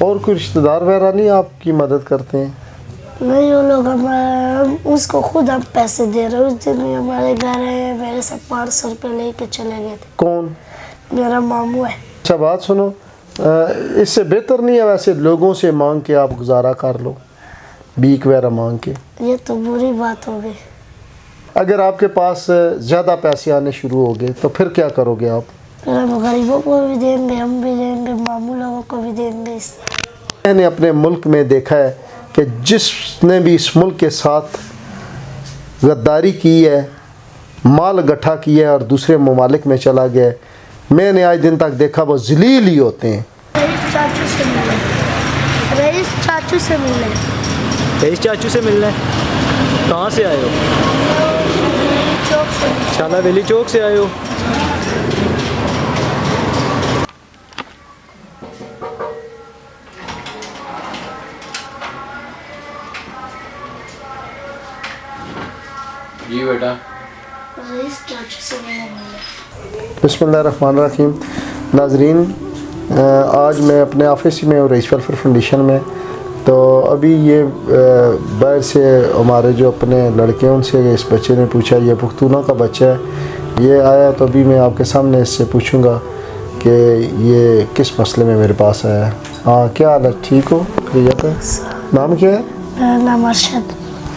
اور کوئی رشتہ دار وغیرہ نہیں آپ کی مدد کرتے ہیں؟ نہیں، وہ لوگ ہم اس کو خود ہم پیسے دے رہے ہیں. اس دن ہمارے گھر ہے، میرے سے 500 روپے لے کے چلے گئے تھے. کون؟ میرا ماموں ہے. اچھا بات سنو، اس سے بہتر نہیں ہے ویسے لوگوں سے مانگ کے آپ گزارا کر لو، بھیک وغیرہ مانگ کے؟ یہ تو بری بات ہو گئی. اگر آپ کے پاس زیادہ پیسے آنے شروع ہو گئے تو پھر کیا کرو گے آپ؟ پھر ہم غریبوں کو بھی دیں گے، ہم بھی دیں گے، ماموں لوگوں کو بھی دیں گے. میں نے اپنے ملک میں دیکھا ہے کہ جس نے بھی اس ملک کے ساتھ غداری کی ہے، مال گٹھا کیا ہے اور دوسرے ممالک میں چلا گیا ہے، میں نے آج دن تک دیکھا وہ ذلیل ہی ہوتے ہیں. رئیس چاچو سے ملے. رئیس چاچو سے ملے. رئیس چاچو سے ملنا ہے؟ کہاں سے آئے ہو؟ چوک سے. شالا ویلی چوک سے آئے ہو؟ جی بیٹا. رئیس چاچو سے ملے. بسم اللہ الرحمن الرحیم. ناظرین، آج میں اپنے آفس میں ہوں، رئیس ویلفیئر فاؤنڈیشن میں. تو ابھی یہ باہر سے ہمارے جو اپنے لڑکے ہیں ان سے اس بچے نے پوچھا، یہ پختونہ کا بچہ ہے، یہ آیا. تو ابھی میں آپ کے سامنے اس سے پوچھوں گا کہ یہ کس مسئلے میں میرے پاس آیا ہے. ہاں، کیا حال ہے؟ ٹھیک ہو؟ خیریت ہے؟ نام کیا ہے؟ میرا نام ارشد.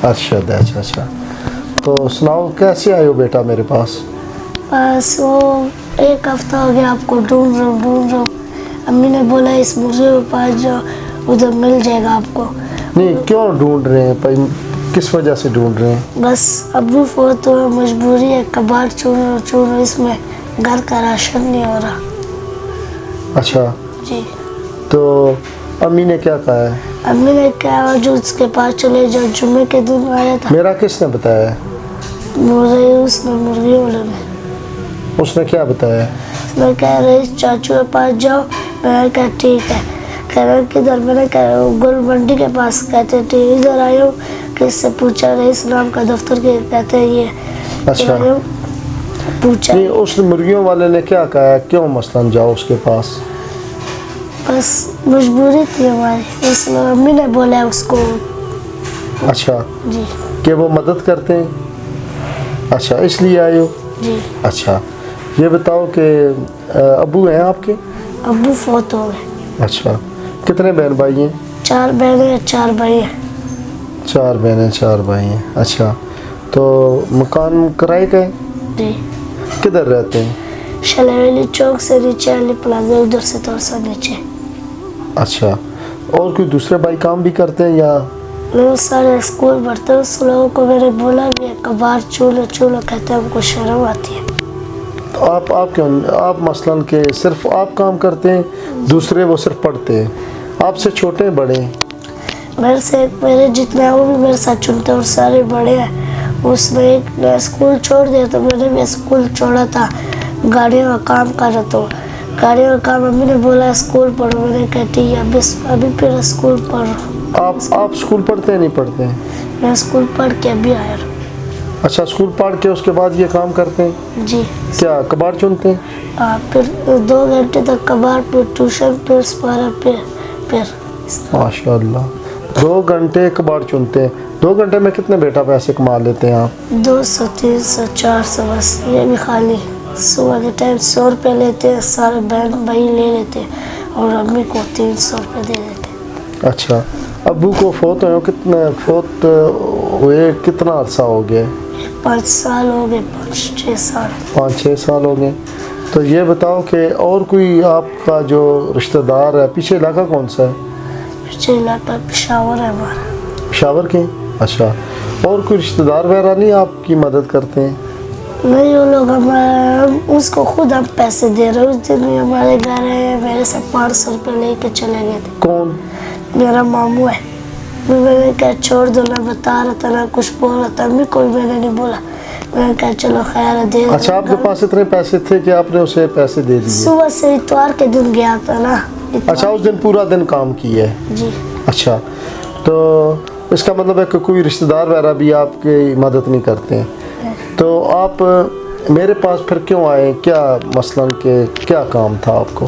ارشد ہے. اچھا. تو سناؤ کیسے آئے ہو بیٹا میرے پاس؟ بس وہ 1 ہفتہ ہو گیا آپ کو ڈھونڈ رہا ہوں. امی نے بولا اس مرغے کے پاس جاؤ، ادھر مل جائے گا آپ کو. نہیں، کیوں ڈھونڈ رہے ہیں بھائی؟ کس وجہ سے ڈھونڈ رہے ہیں؟ بس ابو فوت ہوئے، مجبوری ہے، کباڑ چون اس میں گھر کا راشن نہیں ہو رہا. اچھا. جی. تو امی نے کیا کہا ہے؟ امی نے کہا جو اس کے پاس چلے جاؤ. جمعے کے دن آیا تھا. میرا کس نے بتایا ہے؟ اس نے مرغی والے نے. اس نے کیا بتایا؟ میں کہہ رئیس چاچو کے پاس جاؤ. میں نے کہا ٹھیک ہے. کہہ رہے کدھر؟ میں نے کہا گل منڈی کے پاس. کہتے ٹھیک. ادھر آئے ہوں، کس سے پوچھا؟ رئیس نام کا دفتر کے. کہتے ہیں یہ. اچھا. پوچھا نہیں، اس مرغیوں والے نے کیا کہا ہے؟ کیوں مثلاً جاؤ اس کے پاس؟ بس مجبوری تھی ہماری، اس لیے امی نے بولا اس کو. اچھا. جی. کہ وہ مدد کرتے ہیں؟ اچھا، اس لیے آئے ہو؟ جی. اچھا. یہ بتاؤ کہ ابو ہیں آپ کے؟ ابو فوت ہو گئے. اچھا. کتنے بہن بھائی ہیں؟ 4 بہنیں 4 بھائی ہیں. 4 بہنیں 4 بھائی ہیں. اچھا. تو مکان کرائے کا ہے؟ جی. کدھر رہتے ہیں؟ شالا چوک سے نیچے علی پلازا، ادھر سے تھوڑا سا نیچے. اچھا. اور کوئی دوسرے بھائی کام بھی کرتے ہیں یا؟ وہ سارے اسکول پڑھتے ہیں. اس لوگوں کو میں نے بولا بھی ہے کباڑ چولہا کہتے ہیں، ہم کو شرم آتی ہے. تو آپ کیوں؟ آپ مثلاً کہ صرف آپ کام کرتے ہیں، دوسرے وہ صرف پڑھتے ہیں؟ آپ سے چھوٹے ہیں بڑے ہیں؟ میرے جتنے ہیں وہ بھی میرے ساتھ چنتے ہیں اور سارے بڑے ہیں. اس نے ایک نے اسکول چھوڑ دیا تو میں نے بھی اسکول چھوڑا تھا. گاڑیوں کا کام کر رہا تھا. گاڑیوں کا کام امی نے بولا اسکول پڑھو. میں نے کہا ٹھیک ہے. ابھی پھر اسکول پڑھ رہا ہوں. آپ اسکول پڑھتے ہیں نہیں پڑھتے ہیں؟ میں اسکول پڑھ کے ابھی آیا ہوں. اچھا. اسکول پڑھ کے اس کے بعد یہ کام کرتے ہیں؟ جی. کیا کباڑ چنتے ہیں؟ پھر 2 گھنٹے تک کباڑ، پھر ٹیوشن، پھر سپارہ، پھر. ماشاء اللہ. 2 گھنٹے کباڑ چنتے ہیں. 2 گھنٹے میں کتنے بیٹا پیسے کما لیتے ہیں آپ؟ 200 300 400 بس. یہ بھی خالی صبح کے ٹائم 100 روپے لیتے ہیں، سارے بہن بھائی لے لیتے ہیں اور امی کو 300 روپے دے دیتے ہیں. اچھا. ابو کو فوت ہوئے کتنا عرصہ ہو گیا؟ 5 سال ہو گئے. 5-6 سال. 5-6 سال ہو گئے. تو یہ بتاؤ کہ اور کوئی آپ کا جو رشتہ دار ہے، پیچھے علاقہ کون سا ہے؟ پیچھے علاقہ پشاور ہے ہمارا. پشاور کے؟ اچھا. اور کوئی رشتہ دار وغیرہ نہیں آپ کی مدد کرتے ہیں؟ نہیں، وہ لوگ ہم اس کو خود ہم پیسے دے رہے ہیں. اس دن ہمارے گھر ہے، میرے سے 500 روپے لے کے چلے گئے تھے. کون؟ میرا ماموں ہے. میں نے کہا چھوڑ دو، نہ بتا رہا تھا نہ کچھ بول رہا تھا. امی کو بھی میں نے نہیں بولا. میں نے کہا چلو خیر ہے دے. اچھا. آپ کے پاس اتنے پیسے تھے کہ آپ نے اسے پیسے دے دیے؟ صبح سے اتوار کے دن گیا تھا نا. اچھا. اس دن پورا دن کام کیا ہے؟ جی. اچھا. تو اس کا مطلب ہے کہ کوئی رشتہ دار وغیرہ بھی آپ کی مدد نہیں کرتے ہیں. تو آپ میرے پاس پھر کیوں آئے؟ کیا مثلاً کہ کیا کام تھا آپ کو؟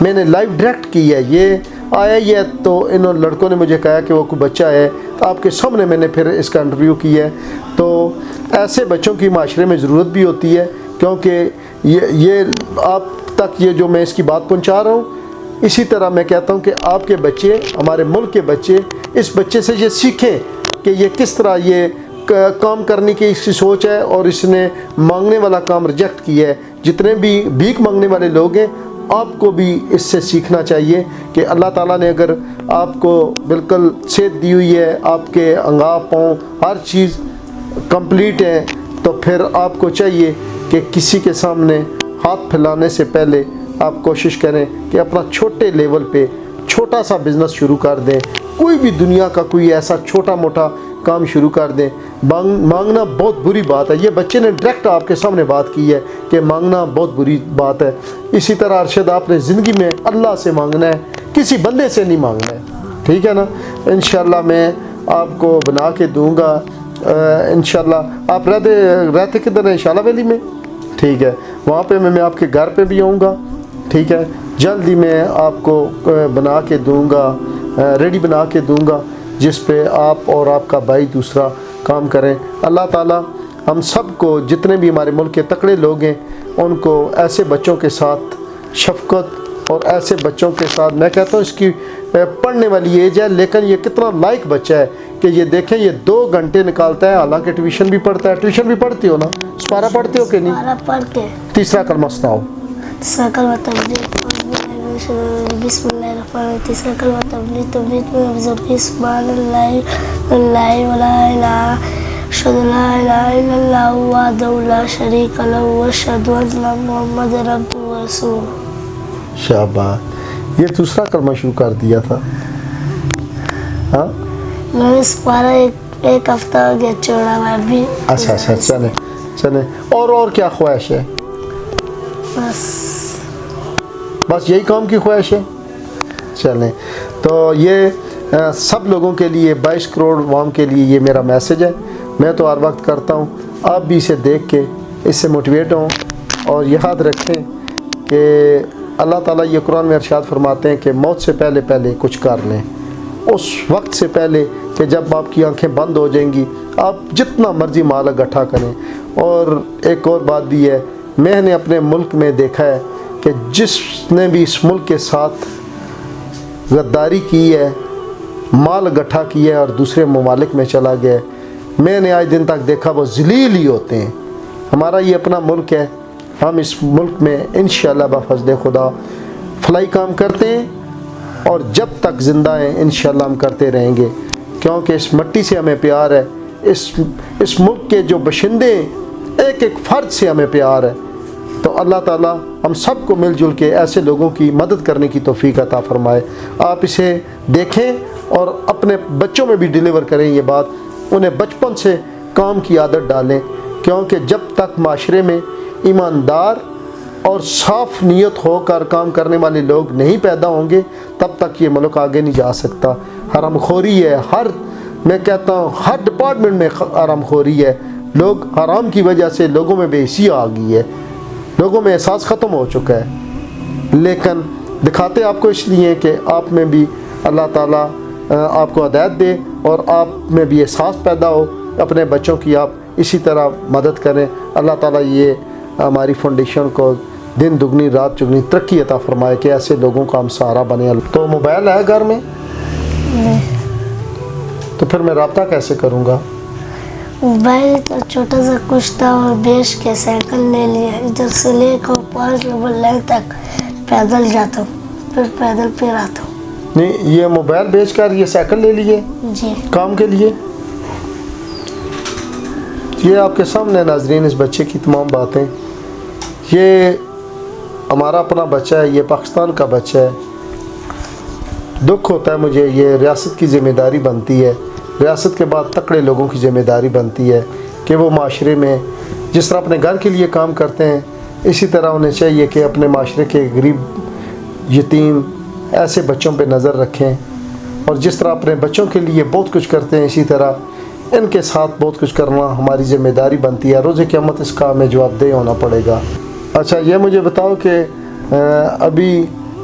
میں نے لائیو ڈائریکٹ کی ہے. یہ آیا ہی ہے تو ان لڑکوں نے مجھے کہا کہ وہ کوئی بچہ ہے, تو آپ کے سامنے میں نے پھر اس کا انٹرویو کیا ہے. تو ایسے بچوں کی معاشرے میں ضرورت بھی ہوتی ہے, کیونکہ یہ آپ تک یہ جو میں اس کی بات پہنچا رہا ہوں, اسی طرح میں کہتا ہوں کہ آپ کے بچے, ہمارے ملک کے بچے, اس بچے سے یہ سیکھیں کہ یہ کس طرح یہ کام کرنے کی اس کی سوچ ہے, اور اس نے مانگنے والا کام ریجیکٹ کیا ہے. جتنے بھی بھیک مانگنے والے لوگ ہیں, آپ کو بھی اس سے سیکھنا چاہیے کہ اللہ تعالیٰ نے اگر آپ کو بالکل صحت دی ہوئی ہے, آپ کے انگا پاؤں ہر چیز کمپلیٹ ہے, تو پھر آپ کو چاہیے کہ کسی کے سامنے ہاتھ پھیلانے سے پہلے آپ کوشش کریں کہ اپنا چھوٹے لیول پہ چھوٹا سا بزنس شروع کر دیں. کوئی بھی دنیا کا کوئی ایسا چھوٹا موٹا کام شروع کر دیں. مانگنا بہت بری بات ہے. یہ بچے نے ڈائریکٹ آپ کے سامنے بات کی ہے کہ مانگنا بہت بری بات ہے. اسی طرح ارشد آپ نے زندگی میں اللہ سے مانگنا ہے, کسی بندے سے نہیں مانگنا ہے, ٹھیک ہے نا. انشاءاللہ میں آپ کو بنا کے دوں گا. انشاءاللہ آپ رہتے کدھر ہیں؟ شالا ویلی میں, ٹھیک ہے. وہاں پہ میں آپ کے گھر پہ بھی آؤں گا, ٹھیک ہے. جلد ہی میں آپ کو بنا کے دوں گا, ریڈی بنا کے دوں گا, جس پہ آپ اور آپ کا بھائی دوسرا کام کریں. اللہ تعالیٰ ہم سب کو, جتنے بھی ہمارے ملک کے تکڑے لوگ ہیں, ان کو ایسے بچوں کے ساتھ شفقت اور ایسے بچوں کے ساتھ, میں کہتا ہوں اس کی پڑھنے والی ایج ہے, لیکن یہ کتنا لائق بچہ ہے کہ یہ دیکھیں یہ 2 گھنٹے نکالتا ہے, حالانکہ ٹیوشن بھی پڑھتا ہے. ٹیوشن بھی پڑھتی ہو نا, سپارہ پڑھتے ہو کہ نہیں؟ سپارہ پڑھتے. تیسرا کلمہ سناؤ. تیسرا کلمہ تبلیغ. بسم اللہ الرحمن الرحیم. تیسرا کلمہ تبلیغ میں افضل سبحان اللہ ولا الہ اشہد ان لا الہ الا اللہ وحدہ لا شریک لہ واشہد ان محمد عبدہ ورسولہ. شاباش. یہ دوسرا کلمہ شروع کر دیا تھا. ہاں میں نے سپارہ ایک ہفتہ ہو گیا چھوڑا ہوا ابھی. اچھا چلیں. اور کیا خواہش ہے؟ بس یہی کام کی خواہش ہے. چلیں, تو یہ سب لوگوں کے لیے, 22 کروڑ عوام کے لیے یہ میرا میسیج ہے. میں تو ہر وقت کرتا ہوں, آپ بھی اسے دیکھ کے اس سے موٹیویٹ ہوں, اور یاد رکھیں کہ اللہ تعالیٰ یہ قرآن میں ارشاد فرماتے ہیں کہ موت سے پہلے کچھ کر لیں. اس وقت سے پہلے کہ جب آپ کی آنکھیں بند ہو جائیں گی, آپ جتنا مرضی مال اکٹھا کریں. اور ایک اور بات بھی ہے, میں نے اپنے ملک میں دیکھا ہے کہ جس نے بھی اس ملک کے ساتھ غداری کی ہے, مال اکٹھا کیا ہے اور دوسرے ممالک میں چلا گیا ہے, میں نے آج دن تک دیکھا وہ ذلیل ہی ہوتے ہیں. ہمارا یہ اپنا ملک ہے, ہم اس ملک میں انشاءاللہ بفضل خدا فلاحی کام کرتے ہیں, اور جب تک زندہ ہیں انشاءاللہ ہم کرتے رہیں گے, کیونکہ اس مٹی سے ہمیں پیار ہے. اس ملک کے جو باشندے ہیں, ایک فرد سے ہمیں پیار ہے. تو اللہ تعالیٰ ہم سب کو مل جل کے ایسے لوگوں کی مدد کرنے کی توفیق عطا فرمائے. آپ اسے دیکھیں اور اپنے بچوں میں بھی ڈیلیور کریں یہ بات, انہیں بچپن سے کام کی عادت ڈالیں, کیونکہ جب تک معاشرے میں ایماندار اور صاف نیت ہو کر کام کرنے والے لوگ نہیں پیدا ہوں گے, تب تک یہ ملک آگے نہیں جا سکتا. حرام خوری ہے, میں کہتا ہوں ہر ڈپارٹمنٹ میں حرام خوری ہے. لوگ حرام کی وجہ سے لوگوں میں بے حسی آ گئی ہے, لوگوں میں احساس ختم ہو چکا ہے. لیکن دکھاتے آپ کو اس لیے کہ آپ میں بھی اللہ تعالیٰ آپ کو ہدایت دے, اور آپ میں بھی احساس پیدا ہو. اپنے بچوں کی آپ اسی طرح مدد کریں. اللہ تعالیٰ یہ ہماری فاؤنڈیشن کو دن دگنی رات چگنی ترقی عطا فرمائے کہ ایسے لوگوں کا ہم سہارا بنے. تو موبائل ہے گھر میں؟ تو پھر میں رابطہ کیسے کروں گا؟ موبائل تو چھوٹا سا کچھ تھا, اور بیچ کے سائیکل لے لیا. ادھر سے لے کر 5 نمبر لائن تک پیدل جاتا ہوں, پھر پیدل پھر آتا ہوں. نہیں, یہ موبائل بیچ کر یہ سائیکل لے لیے جی کام کے لیے. یہ آپ کے سامنے ناظرین اس بچے کی تمام باتیں. یہ ہمارا اپنا بچہ ہے, یہ پاکستان کا بچہ ہے. دکھ ہوتا ہے مجھے, یہ ریاست کی ذمہ داری بنتی ہے, ریاست کے بعد تکڑے لوگوں کی ذمہ داری بنتی ہے کہ وہ معاشرے میں جس طرح اپنے گھر کے لیے کام کرتے ہیں, اسی طرح انہیں چاہیے کہ اپنے معاشرے کے غریب یتیم ایسے بچوں پہ نظر رکھیں, اور جس طرح اپنے بچوں کے لیے بہت کچھ کرتے ہیں, اسی طرح ان کے ساتھ بہت کچھ کرنا ہماری ذمہ داری بنتی ہے. روز قیامت اس کا ہمیں جواب دہ ہونا پڑے گا. اچھا, یہ مجھے بتاؤ کہ ابھی